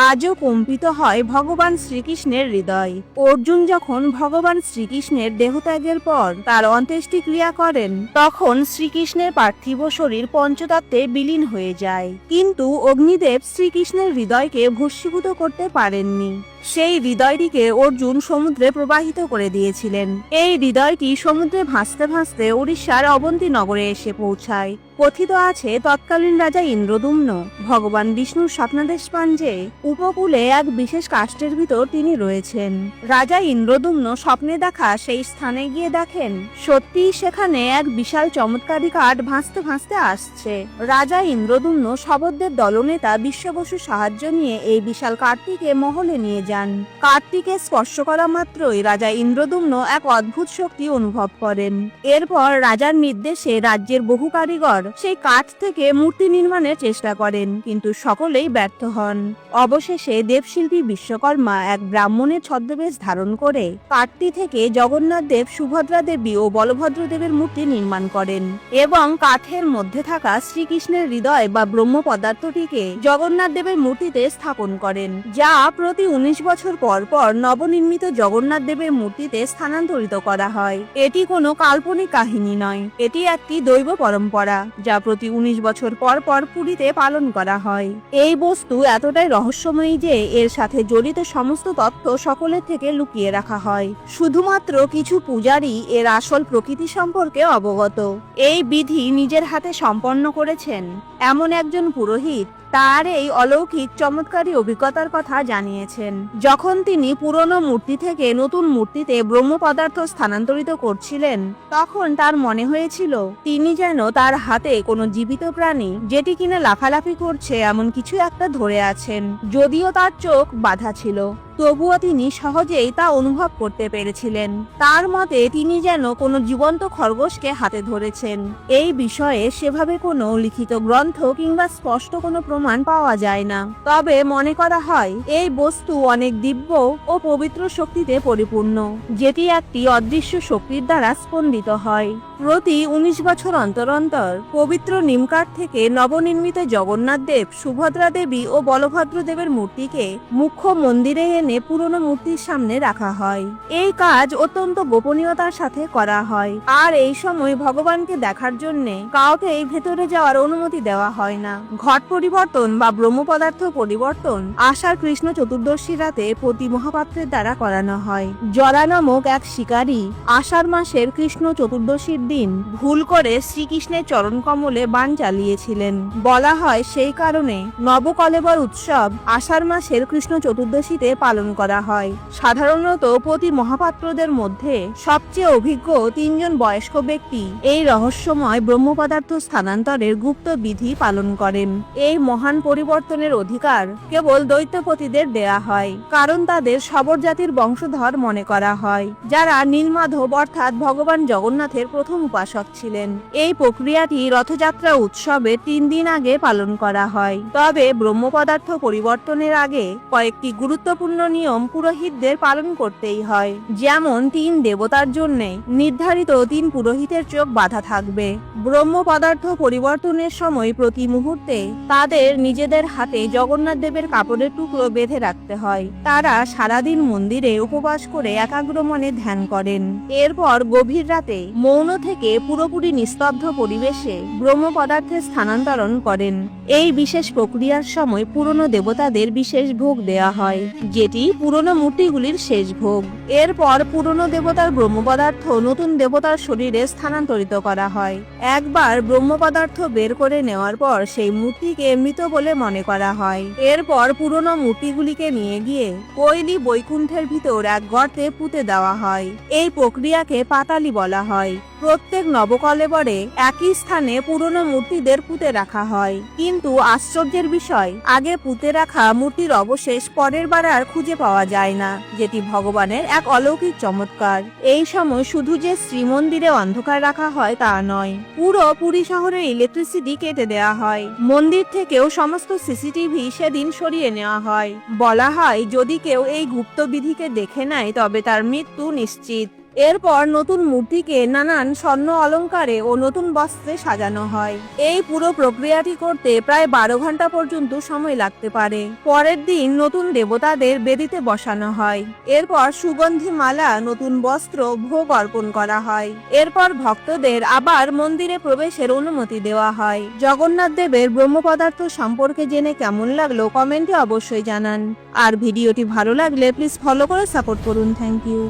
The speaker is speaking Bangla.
আজও কম্পিত হয় ভগবান শ্রীকৃষ্ণের হৃদয়। অর্জুন যখন ভগবান শ্রীকৃষ্ণের দেহত্যাগের পর তার অন্ত্যেষ্টিক্রিয়া করেন, তখন শ্রীকৃষ্ণের পার্থিব শরীর পঞ্চতত্ত্বে বিলীন হয়ে যায়। কিন্তু অগ্নিদেব শ্রীকৃষ্ণের হৃদয়কে ভস্মীভূত করতে পারেননি। সেই হৃদয়টিকে অর্জুন সমুদ্রে প্রবাহিত করে দিয়েছিলেন। এই হৃদয়টি সমুদ্রে ভাসতে ভাসতে উড়িষ্যার অবন্তী নগরে এসে পৌঁছায়। কথিত আছে, তৎকালীন রাজা ইন্দ্রদুম্ন ভগবান বিষ্ণুর স্বপ্নাদেশ পান যে উপকূলে এক বিশেষ কাষ্ঠের ভিতর তিনি রয়েছেন। রাজা ইন্দ্রদুম্ন স্বপ্নে দেখা সেই স্থানে গিয়ে দেখেন সত্যিই সেখানে এক বিশাল চমৎকারী কাঠ ভাসতে ভাসতে আসছে। রাজা ইন্দ্রদুম্ন শবরদের দলনেতা বিশ্ব বসুর সাহায্য নিয়ে এই বিশাল কাঠটিকে মহলে নিয়ে যান। কাঠটিকে স্পর্শ করা মাত্রই রাজা ইন্দ্রদুম্ন এক অদ্ভুত শক্তি অনুভব করেন। এরপর রাজার নির্দেশে রাজ্যের বহু কারিগর সেই কাঠ থেকে মূর্তি নির্মাণের চেষ্টা করেন, কিন্তু সকলেই ব্যর্থ হন। অবশেষে দেবশিল্পী বিশ্বকর্মা এক ব্রাহ্মণের ছদ্মবেশ ধারণ করে কাঠটি থেকে জগন্নাথ দেব, সুভদ্রা দেবী ও বলভদ্র দেবের মূর্তি নির্মাণ করেন এবং কাঠের মধ্যে থাকা শ্রীকৃষ্ণের হৃদয় বা ব্রহ্ম পদার্থটিকে জগন্নাথ দেবের মূর্তিতে স্থাপন করেন, যা প্রতি 19 বছর পর পর নবনির্মিত জগন্নাথ দেবের মূর্তিতে স্থানান্তরিত করা হয়। এটি কোনো কাল্পনিক কাহিনী নয়, এটি একটি দৈব পরম্পরা যা প্রতি 19 বছর পর পর পুরীতে পালন করা হয়। এই বস্তু এতটাই রহস্যময়ী যে এর সাথে জড়িত সমস্ত তথ্য সকলের থেকে লুকিয়ে রাখা হয়। শুধুমাত্র কিছু পূজারী এর আসল প্রকৃতি সম্পর্কে অবগত। এই বিধি নিজের হাতে সম্পন্ন করেছেন এমন একজন পুরোহিত তার এই অলৌকিক চমৎকারী অভিজ্ঞতার কথা জানিয়েছেন। যখন তিনি পুরনো মূর্তি থেকে নতুন মূর্তিতে ব্রহ্ম পদার্থ স্থানান্তরিত করছিলেন, তখন তার মনে হয়েছিল তিনি যেন তার হাতে কোনো জীবিত প্রাণী, যেটি কিনা লাফালাফি করছে এমন কিছু একটা ধরে আছেন। যদিও তার চোখ বাঁধা ছিল, তবুও তিনি সহজেই তা অনুভব করতে পেরেছিলেন। তার মতে তিনি যেন কোনো জীবন্ত খরগোশকে হাতে ধরেছেন। এই বিষয়ে সেভাবে কোনো লিখিত গ্রন্থ কিংবা স্পষ্ট কোনো প্রমাণ পাওয়া যায় না, তবে মনে করা হয় এই বস্তু অনেক দিব্য ও পবিত্র শক্তিতে পরিপূর্ণ, যেটি একটি অদৃশ্য শক্তির দ্বারা স্পন্দিত হয়। প্রতি 19 বছর অন্তর অন্তর পবিত্র নিমকাঠ থেকে নবনির্মিত জগন্নাথ দেব, সুভদ্রা দেবী ও বলভদ্র দেবের মূর্তিকে মুখ্য মন্দিরে এনে পুরনো মূর্তির সামনে রাখা হয়। এই কাজ অত্যন্ত গোপনীয়তার সাথে করা হয়, আর এই সময় ভগবানকে দেখার জন্য কাউকে এই ভেতরে যাওয়ার অনুমতি দেওয়া হয় না। ঘট পরিবর্তন বা ব্রহ্ম পদার্থ পরিবর্তন আষাঢ় কৃষ্ণ চতুর্দশী রাতে প্রতি মহাপাত্রের দ্বারা করানো হয়। জরা নামক এক শিকারী আষাঢ় মাসের কৃষ্ণ চতুর্দশীর দিন ভুল করে শ্রীকৃষ্ণের চরণ কমলে বাণ চালিয়েছিলেন। বলা হয় সেই কারণে নবকলেবর উৎসব আষাঢ় মাসের কৃষ্ণ চতুর্দশীতে পালন করা হয়। সাধারণত প্রতি মহাপাত্রদের মধ্যে সবচেয়ে অভিজ্ঞ 3 জন বয়স্ক ব্যক্তি এই রহস্যময় ব্রহ্ম পদার্থ স্থানান্তরের গুপ্ত বিধি পালন করেন। এই মহান পরিবর্তনের অধিকার কেবল দৈত্যপতিদের দেয়া হয়, কারণ তাদের শবর জাতির বংশধর মনে করা হয়, যারা নীলমাধব অর্থাৎ ভগবান জগন্নাথের প্রথম উপাসক ছিলেন। এই প্রক্রিয়াটি রথযাত্রা উৎসবে 3 দিন আগে পালন করা হয়। তবে ব্রহ্ম পদার্থ পরিবর্তনের আগে কয়েকটি গুরুত্বপূর্ণ নিয়ম পুরোহিতদের পালন করতেই হয়। যেমন 3 দেবতার জন্য নির্ধারিত 3 পুরোহিতের চোখ বাঁধা থাকবে। ব্রহ্ম পদার্থ পরিবর্তনের সময় প্রতি মুহূর্তে তাদের নিজেদের হাতে জগন্নাথ দেবের কাপড়ের টুকরো বেঁধে রাখতে হয়। তারা সারাদিন মন্দিরে উপবাস করে একাগ্র মনে ধ্যান করেন। এরপর গভীর রাতে মৌন থেকে পুরোপুরি নিস্তব্ধ পরিবেশে ব্রহ্ম পদার্থের স্থানান্তরণ করেন। এই বিশেষ প্রক্রিয়ার সময় পুরনো দেবতাদের বিশেষ ভোগ দেয়া হয়, যেটি পুরনো মূর্তিগুলির শেষ ভোগ। এরপর পুরনো দেবতার ব্রহ্ম পদার্থ নতুন দেবতার শরীরে স্থানান্তরিত করা হয়। একবার ব্রহ্ম পদার্থ বের করে নেওয়ার পর সেই মূর্তিকে মৃত বলে মনে করা হয়। এরপর পুরনো মূর্তিগুলিকে নিয়ে গিয়ে কৈলি বৈকুণ্ঠের ভিতর এক গর্তে পুঁতে দেওয়া হয়। এই প্রক্রিয়াকে পাতালি বলা হয়। প্রত্যেক নবকলেবরে একই স্থানে পুরনো মূর্তিদের পুঁতে রাখা হয়, কিন্তু আশ্চর্যের বিষয়, আগে পুঁতে রাখা মূর্তির অবশেষ পরের বার আর খুঁজে পাওয়া যায় না, যেটি ভগবানের এক অলৌকিক চমৎকার। এই সময় শুধু যে শ্রীমন্দিরে অন্ধকার রাখা হয় তা নয়, পুরো পুরী শহরের ইলেকট্রিসিটি কেটে দেওয়া হয়। মন্দির থেকেও সমস্ত সিসিটিভি সেদিন সরিয়ে নেওয়া হয়। বলা হয় যদি কেউ এই গুপ্ত বিধিকে দেখে নেয় তবে তার মৃত্যু নিশ্চিত। এরপর নতুন মূর্তিকে নানান স্বর্ণ অলংকারে ও নতুন বস্ত্রে সাজানো হয়। এই পুরো প্রক্রিয়াটি করতে প্রায় 12 ঘন্টা পর্যন্ত সময় লাগতে পারে। পরের দিন নতুন দেবতাদের বেদিতে বসানো হয়। এরপর সুগন্ধি মালা, নতুন বস্ত্র, ভোগ অর্পণ করা হয়। এরপর ভক্তদের আবার মন্দিরে প্রবেশের অনুমতি দেওয়া হয়। জগন্নাথ দেবের ব্রহ্ম পদার্থ সম্পর্কে জেনে কেমন লাগলো কমেন্টে অবশ্যই জানান। আর ভিডিওটি ভালো লাগলে প্লিজ ফলো করে সাপোর্ট করুন। Thank you.